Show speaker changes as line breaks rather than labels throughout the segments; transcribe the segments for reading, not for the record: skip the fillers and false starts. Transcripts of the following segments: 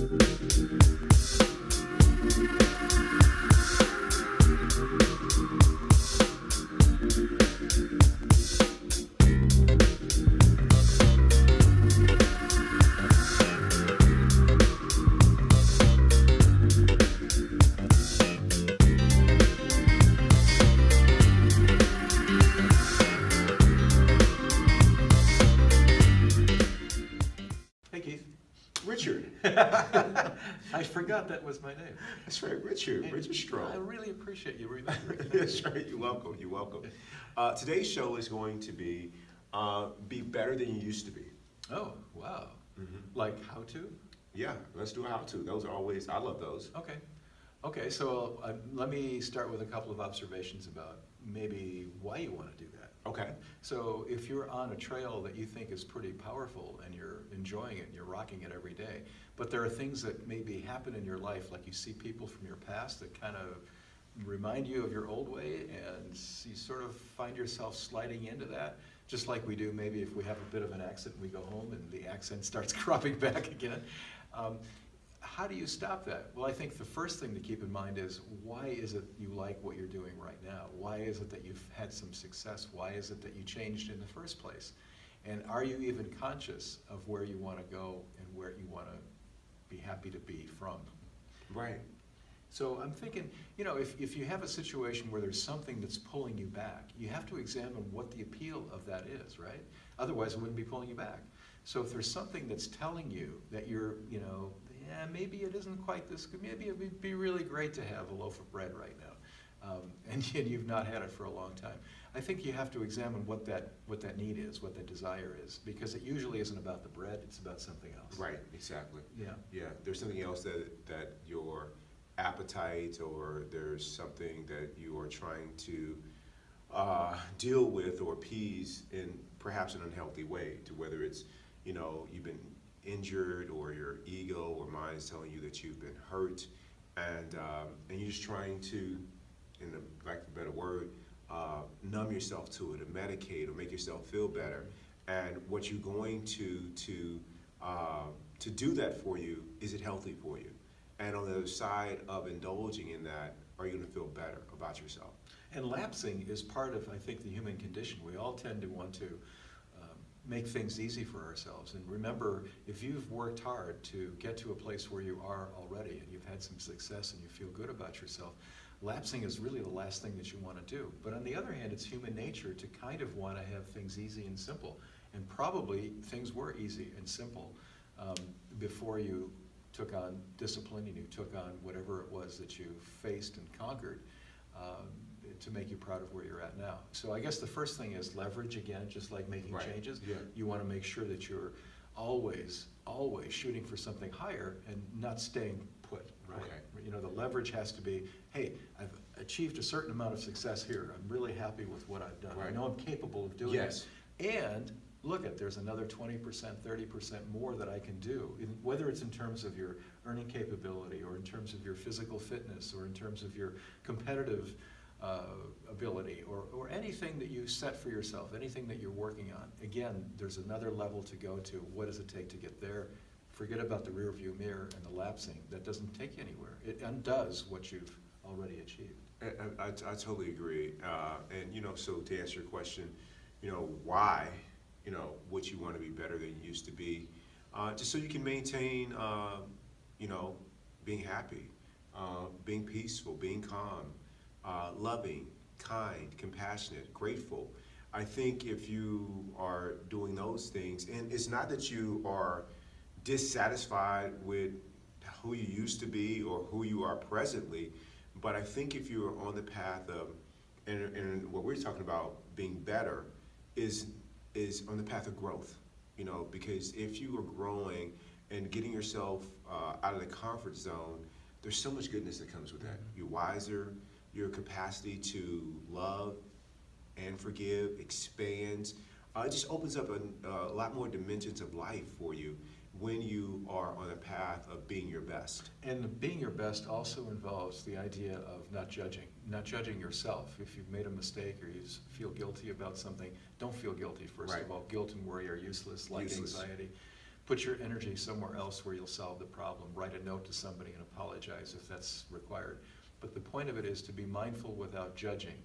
Hey, Keith.
Richard.
I forgot that was my name.
That's right, Richard. Richard
I
Stroh.
really appreciate you remembering that.
That's right. You're welcome. You're welcome. Today's show is going to be better than you used to be.
Oh, wow. Like how to?
Yeah, let's do a how-to. Those are always, I love those.
Okay. Okay, so let me start with a couple of observations about maybe why you want to do that.
Okay.
So if you're on a trail that you think is pretty powerful and you're enjoying it and you're rocking it every day, but there are things that maybe happen in your life, like you see people from your past that kind of remind you of your old way, and you sort of find yourself sliding into that, just like we do maybe if we have a bit of an accent and we go home and the accent starts cropping back again. How do you stop that? Well, I think the first thing to keep in mind is, why is it you like what you're doing right now? Why is it that you've had some success? Why is it that you changed in the first place? And are you even conscious of where you want to go and where you want to be happy to be from?
Right.
So I'm thinking, you know, if you have a situation where there's something that's pulling you back, you have to examine what the appeal of that is, right? Otherwise, it wouldn't be pulling you back. So if there's something that's telling you that you're, you know, yeah, maybe it isn't quite this good, maybe it would be really great to have a loaf of bread right now, and you've not had it for a long time, I think you have to examine what that need is, what that desire is, because it usually isn't about the bread, it's about something else.
Right, exactly.
Yeah.
Yeah, there's something else that your appetite, or there's something that you are trying to deal with or appease in perhaps an unhealthy way, to whether it's, you know, you've been injured, or your ego or mind is telling you that you've been hurt, and you're just trying to, in the lack of a better word, numb yourself to it, or medicate, or make yourself feel better. And what you're going to do that for you, is it healthy for you? And on the other side of indulging in that, are you going to feel better about yourself?
And lapsing is part of, I think, the human condition. We all tend to want to make things easy for ourselves. And remember, if you've worked hard to get to a place where you are already, and you've had some success and you feel good about yourself, lapsing is really the last thing that you want to do. But on the other hand, it's human nature to kind of want to have things easy and simple. And probably things were easy and simple before you took on discipline and you took on whatever it was that you faced and conquered to make you proud of where you're at now. So I guess the first thing is leverage, again, just like making changes.
Yeah.
You want to make sure that you're always shooting for something higher and not staying put, right?
Okay.
You know, the leverage has to be, hey, I've achieved a certain amount of success here. I'm really happy with what I've done.
Right.
I know I'm capable of doing
Yes.
it. And look at, there's another 20%, 30% more that I can do, whether it's in terms of your earning capability, or in terms of your physical fitness, or in terms of your competitive ability, or anything that you set for yourself, anything that you're working on. Again, there's another level to go to. What does it take to get there? Forget about the rear view mirror and the lapsing. That doesn't take you anywhere. It undoes what you've already achieved.
I totally agree. And, you know, so to answer your question, you know, why, you know, would you want to be better than you used to be? Just so you can maintain, you know, being happy, being peaceful, being calm, loving, kind, compassionate, grateful. I think if you are doing those things, and it's not that you are dissatisfied with who you used to be or who you are presently, but I think if you are on the path of, and what we're talking about being better is on the path of growth, you know, because if you are growing and getting yourself out of the comfort zone, there's so much goodness that comes with that. You're wiser, your capacity to love and forgive expands. It just opens up a lot more dimensions of life for you when you are on a path of being your best.
And being your best also involves the idea of not judging yourself. If you've made a mistake or you feel guilty about something, don't feel guilty, first
Right.
of all. Guilt and worry are useless, like
Useless.
anxiety. put your energy somewhere else where you'll solve the problem. Write a note to somebody and apologize if that's required. But the point of it is to be mindful without judging.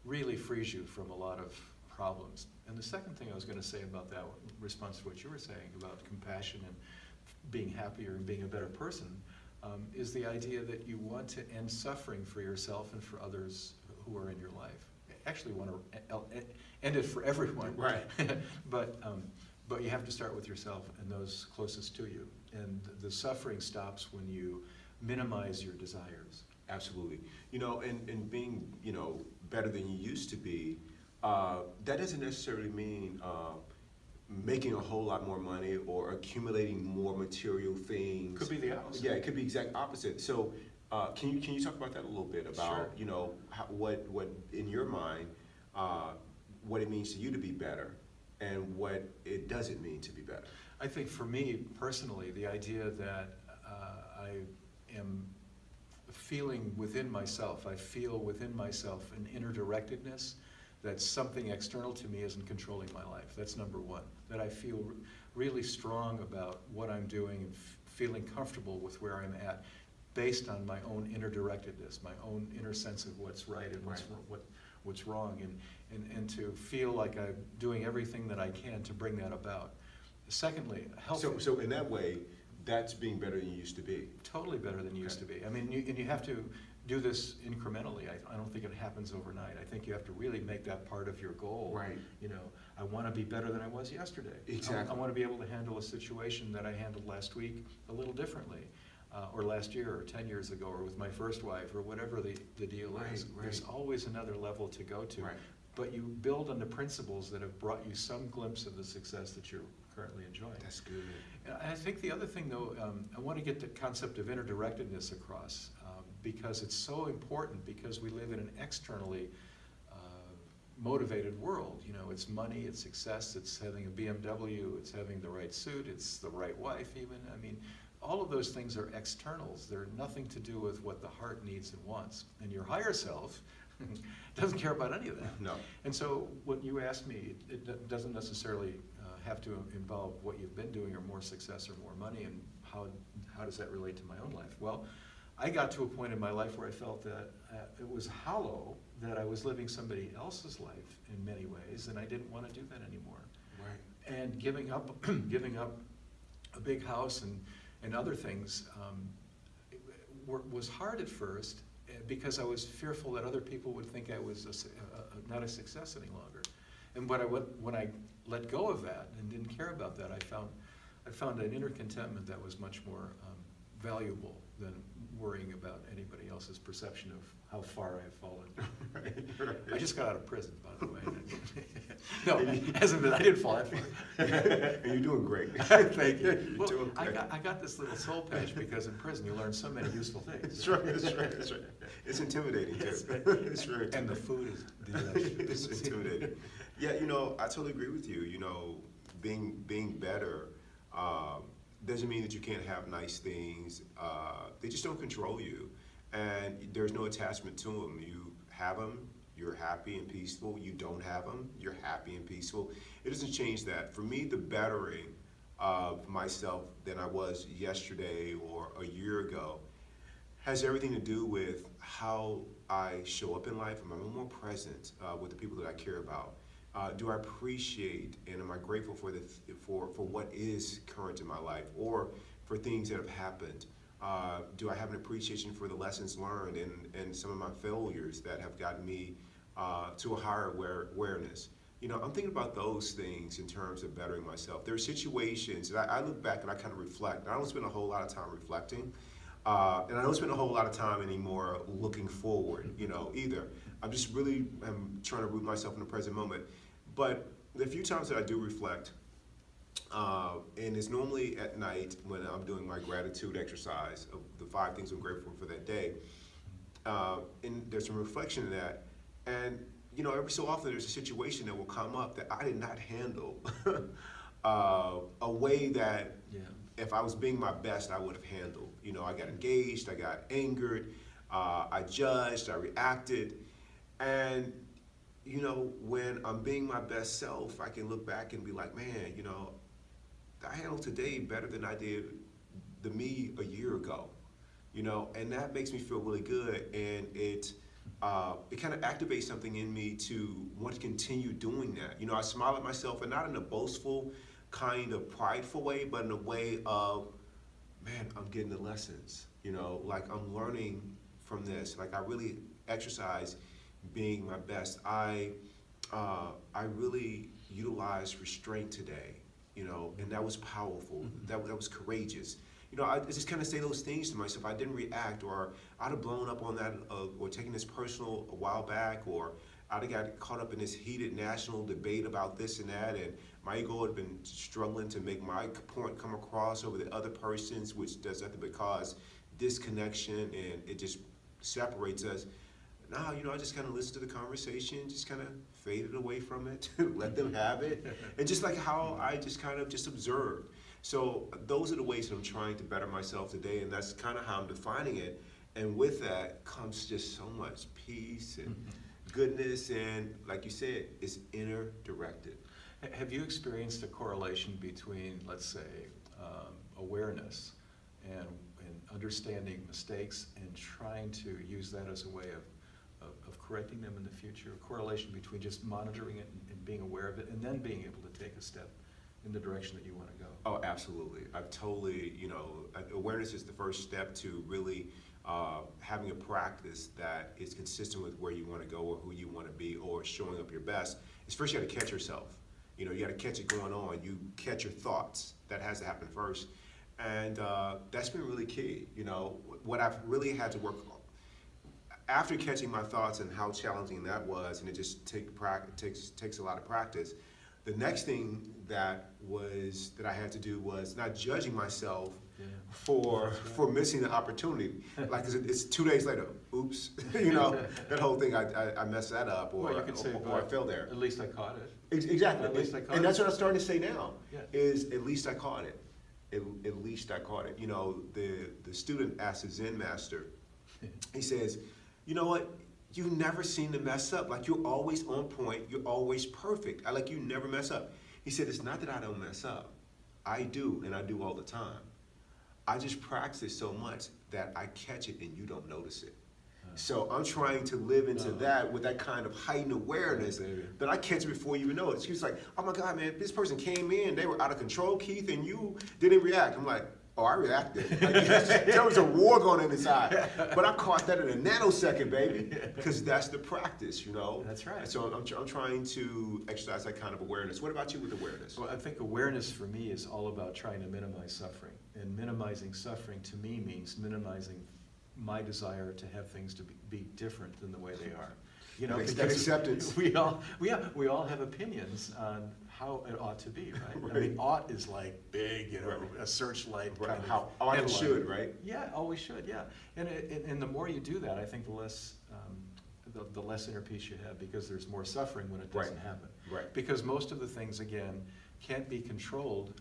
Really frees you from a lot of problems. And the second thing I was going to say about that, in response to what you were saying about compassion and being happier and being a better person, is the idea that you want to end suffering for yourself and for others who are in your life. Actually want to end it for everyone.
Right.
But you have to start with yourself and those closest to you. And the suffering stops when you minimize your desires.
Absolutely. And being, better than you used to be, that doesn't necessarily mean making a whole lot more money or accumulating more material things.
Could be the opposite.
Yeah, it could be exact opposite. So can you talk about that a little bit about,
Sure.
what in your mind, what it means to you to be better and what it doesn't mean to be better?
I think for me personally, the idea that I am feeling within myself, I feel within myself an inner directedness, that something external to me isn't controlling my life. That's number one. That I feel really strong about what I'm doing and feeling comfortable with where I'm at based on my own inner directedness, my own inner sense of what's right and what's wrong, and to feel like I'm doing everything that I can to bring that about. Secondly, healthy.
So in that way, that's being better than you used to be.
Totally better than you used to be. I mean, you have to do this incrementally. I don't think it happens overnight. I think you have to really make that part of your goal.
Right.
I want to be better than I was yesterday.
Exactly.
I want to be able to handle a situation that I handled last week a little differently, or last year, or 10 years ago, or with my first wife, or whatever the deal is.
Right.
There's always another level to go to.
Right.
But you build on the principles that have brought you some glimpse of the success that you're currently enjoying.
That's good.
And I think the other thing, though, I want to get the concept of interdirectedness across, because it's so important, because we live in an externally motivated world. It's money, it's success, it's having a BMW, it's having the right suit, it's the right wife even. I mean, all of those things are externals. They're nothing to do with what the heart needs and wants. And your higher self doesn't care about any of that.
No.
And so when you asked me, it doesn't necessarily have to involve what you've been doing or more success or more money, and how does that relate to my own life? Well, I got to a point in my life where I felt that it was hollow, that I was living somebody else's life in many ways, and I didn't want to do that anymore.
Right.
And giving up a big house and other things was hard at first, because I was fearful that other people would think I was not a success any longer. And when I let go of that and didn't care about that, I found an inner contentment that was much more valuable than worrying about anybody else's perception of how far I've fallen.
Right.
I just got out of prison, by the way. No, I didn't fall that far.
And you're doing great.
Thank you.
You're
Well,
doing great.
I got this little soul patch because in prison you learn so many useful things.
That's right. That's right. It's intimidating too.
It's
It's very
And the
intimidating.
food is delicious.
It's intimidating. Yeah, I totally agree with you. Being better doesn't mean that you can't have nice things. They just don't control you, and there's no attachment to them. You have them, you're happy and peaceful. You don't have them, you're happy and peaceful. It doesn't change that. For me, the bettering of myself than I was yesterday or a year ago has everything to do with how I show up in life. Am I more present with the people that I care about? Do I appreciate and am I grateful for what is current in my life, or for things that have happened? Do I have an appreciation for the lessons learned and some of my failures that have gotten me to a higher awareness? I'm thinking about those things in terms of bettering myself. There are situations that I look back and I kind of reflect. I don't spend a whole lot of time reflecting, and I don't spend a whole lot of time anymore looking forward, either. I'm just really trying to root myself in the present moment. But the few times that I do reflect, and it's normally at night when I'm doing my gratitude exercise of the 5 things I'm grateful for that day, and there's some reflection in that. And, every so often there's a situation that will come up that I did not handle a way that if I was being my best, I would have handled. I got engaged, I got angered, I judged, I reacted. And, when I'm being my best self, I can look back and be like, man, I handle today better than I did the me a year ago, and that makes me feel really good, and it kind of activates something in me to want to continue doing that. I smile at myself, and not in a boastful, kind of prideful way, but in a way of, man, I'm getting the lessons, like I'm learning from this. Like I really exercise being my best. I really utilized restraint today, and that was powerful. That was courageous. I just kind of say those things to myself. I didn't react, or I'd have blown up on that, or taken this personal a while back, or I'd have got caught up in this heated national debate about this and that, and my ego had been struggling to make my point come across over the other person's, which does nothing but cause disconnection, and it just separates us. Now, I just kind of listened to the conversation, just kind of faded away from it, let them have it, and just like how I just kind of just observed. So those are the ways that I'm trying to better myself today, and that's kind of how I'm defining it. And with that comes just so much peace and goodness, and like you said, it's inner directed.
Have you experienced a correlation between, let's say, awareness and understanding mistakes and trying to use that as a way of correcting them in the future? A correlation between just monitoring it and being aware of it, and then being able to take a step in the direction that you want to go?
Oh, absolutely. I've totally, awareness is the first step to really having a practice that is consistent with where you want to go or who you want to be or showing up your best. Is first you got to catch yourself. You got to catch it going on. You catch your thoughts. That has to happen first. And that's been really key. What I've really had to work on, after catching my thoughts and how challenging that was, and it just takes a lot of practice, the next thing that I had to do was not judging myself for missing the opportunity. Like it's 2 days later, oops, that whole thing, I messed that up, or,
you could say,
or I fell there.
At least I caught it.
Exactly,
At least I caught
and that's
it.
what I'm starting to say now,
Yeah.
is at least I caught it. At least I caught it. The student asked the Zen master, he says, you know what? You never seem to mess up. Like you're always on point. You're always perfect. Like you never mess up. He said, it's not that I don't mess up. I do, and I do all the time. I just practice so much that I catch it and you don't notice it. So I'm trying to live into that with that kind of heightened awareness that I catch it before you even know it. She was like, oh my God, man, this person came in, they were out of control, Keith, and you didn't react. I'm like, oh, I reacted. There was a war going on inside. But I caught that in a nanosecond, baby, because that's the practice,
That's right.
So I'm trying to exercise that kind of awareness. What about you with awareness?
Well, I think awareness for me is all about trying to minimize suffering. And minimizing suffering to me means minimizing my desire to have things to be different than the way they are.
That's
because
acceptance.
We all have opinions on how it ought to be, right?
Right.
I mean, ought is like big, a searchlight
Right.
kind of
How ought it
headline.
should, right?
Yeah, always should, yeah. And the more you do that, I think the less the less inner peace you have, because there's more suffering when it doesn't happen.
Right.
Because most of the things, again, can't be controlled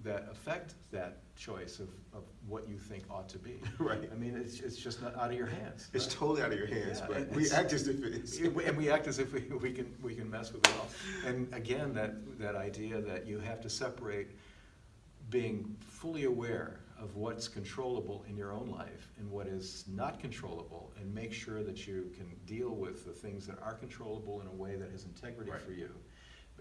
that affect that choice of what you think ought to be.
Right.
I mean, it's just not out of your hands.
It's
right?
totally out of your hands,
Yeah,
but
and
we
it's-
act as if it is.
And we act as if we can mess with it all. And again, that idea that you have to separate being fully aware of what's controllable in your own life and what is not controllable, and make sure that you can deal with the things that are controllable in a way that has integrity
Right.
for you,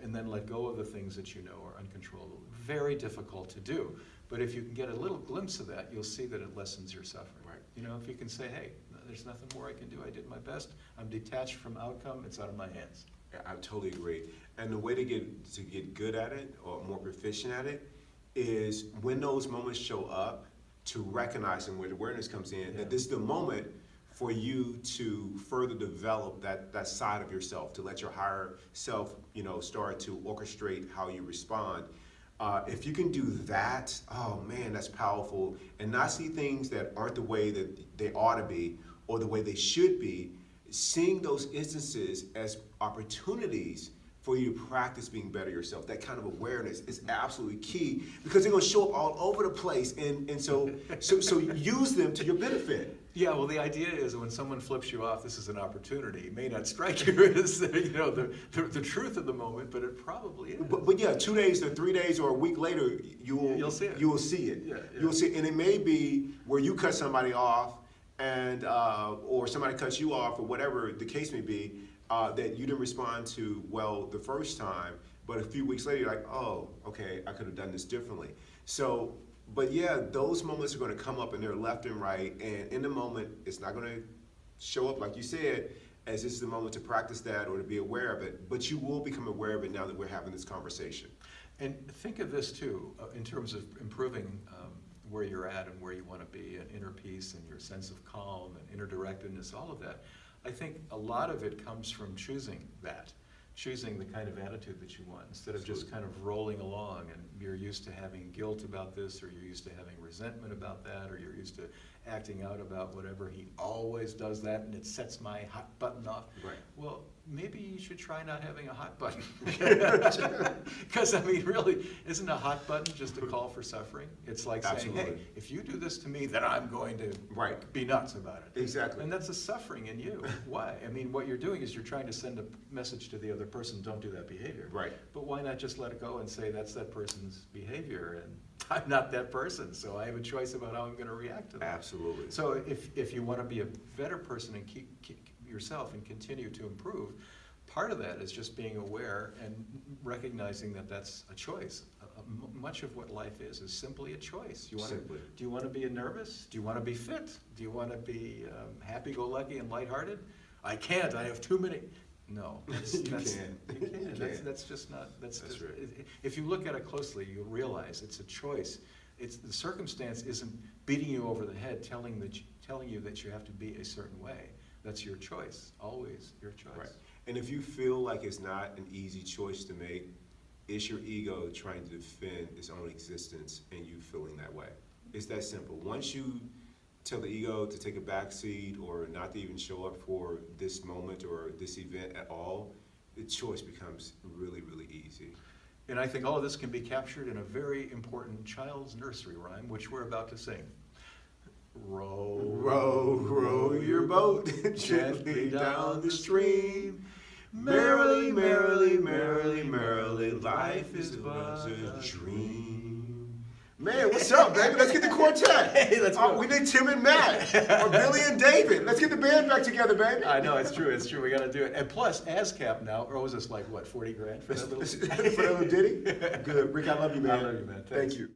and then let go of the things that you know are uncontrollable. Very difficult to do, but if you can get a little glimpse of that, you'll see that it lessens your suffering.
Right.
If you can say, hey, there's nothing more I can do, I did my best, I'm detached from outcome, it's out of my hands.
Yeah, I totally agree. And the way to get good at it, or more proficient at it, is when those moments show up, to recognize them, where the awareness comes in, that this is the moment for you to further develop that side of yourself, to let your higher self, start to orchestrate how you respond. If you can do that, oh man, that's powerful. And not see things that aren't the way that they ought to be or the way they should be, seeing those instances as opportunities for you to practice being better yourself. That kind of awareness is absolutely key, because they're gonna show up all over the place, and so use them to your benefit.
Yeah, well, the idea is when someone flips you off, this is an opportunity. It may not strike you as the truth of the moment, but it probably is.
But yeah, 2 days or 3 days or a week later,
You'll see it.
You will see it.
Yeah, yeah.
You'll see it. And it may be where you cut somebody off and or somebody cuts you off or whatever the case may be, that you didn't respond to well the first time, but a few weeks later you're like, oh, okay, I could have done this differently. So, but yeah, those moments are going to come up and they're left and right, and in the moment it's not going to show up like you said as this is the moment to practice that or to be aware of it, but you will become aware of it now that we're having this conversation.
And think of this too, in terms of improving where you're at and where you want to be, and inner peace and your sense of calm and inner directedness, all of that. I think a lot of it comes from choosing that, choosing the kind of attitude that you want, instead of just kind of rolling along and you're used to having guilt about this, or you're used to having resentment about that, or you're used to acting out about whatever. He always does that and it sets my hot button off.
Right.
Well, maybe you should try not having a hot button. Because, I mean, really, isn't a hot button just a call for suffering? It's like saying,
Absolutely.
hey, if you do this to me, then I'm going to
Right.
be nuts about it.
Exactly.
And that's a suffering in you. Why? I mean, what you're doing is you're trying to send a message to the other person, don't do that behavior.
Right.
But why not just let it go and say, that's that person's behavior, and I'm not that person, so I have a choice about how I'm going to react to that.
Absolutely.
So if you want to be a better person and keep yourself and continue to improve, part of that is just being aware and recognizing that that's a choice. Much of what life is simply a choice. Do you want to be nervous? Do you want to be fit? Do you want to be happy-go-lucky and lighthearted? I can't. I have too many. No,
You can.
That's just not. That's
right.
If you look at it closely, you'll realize it's a choice. It's the circumstance isn't beating you over the head, telling you that you have to be a certain way. That's your choice. Always your choice.
Right. And if you feel like it's not an easy choice to make, it's your ego trying to defend its own existence and you feeling that way. It's that simple. Once you tell the ego to take a back seat or not to even show up for this moment or this event at all, the choice becomes really, really easy.
And I think all of this can be captured in a very important child's nursery rhyme, which we're about to sing. Row,
Row, row your boat gently down the stream. Merrily, merrily, merrily, merrily, life is but a dream. Man, what's up, baby? Let's get the quartet.
Hey, let's go.
We need Tim and Matt, or Billy and David. Let's get the band back together, baby.
I know, it's true, we gotta do it. And plus, ASCAP now, or was this like, what, 40 grand for that little?
For that little ditty? Good. Rick, I love you, man.
I love you, man.
Thank
Thanks.
you.